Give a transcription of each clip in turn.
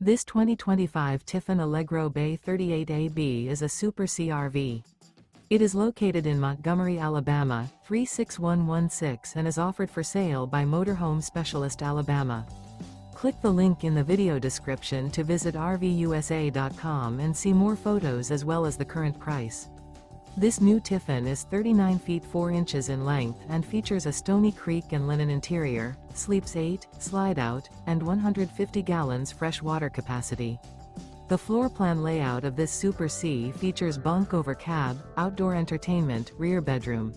This 2025 Tiffin Allegro Bay 38AB is a Super CRV. It is located in Montgomery, Alabama, 36116 and is offered for sale by Motorhome Specialist Alabama. Click the link in the video description to visit RVUSA.com and see more photos as well as the current price. This new Tiffin is 39 feet 4 inches in length and features a Stoney Creek and linen interior, sleeps 8, slide-out, and 150 gallons fresh water capacity. The floor plan layout of this Super C features bunk over cab, outdoor entertainment, rear bedroom.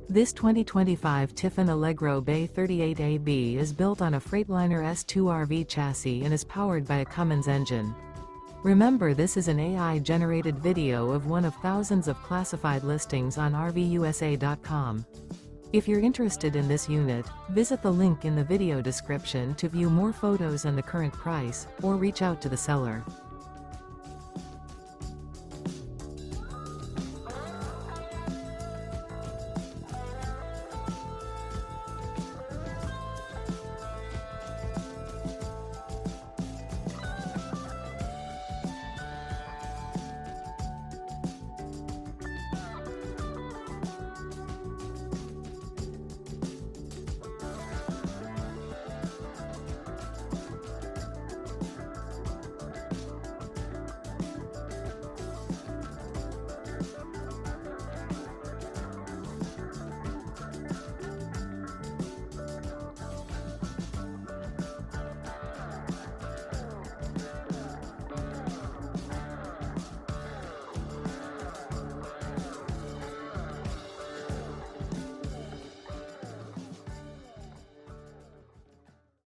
This 2025 Tiffin Allegro Bay 38AB is built on a Freightliner S2RV chassis and is powered by a Cummins engine. Remember, this is an AI-generated video of one of thousands of classified listings on RVUSA.com. If you're interested in this unit, visit the link in the video description to view more photos and the current price, or reach out to the seller.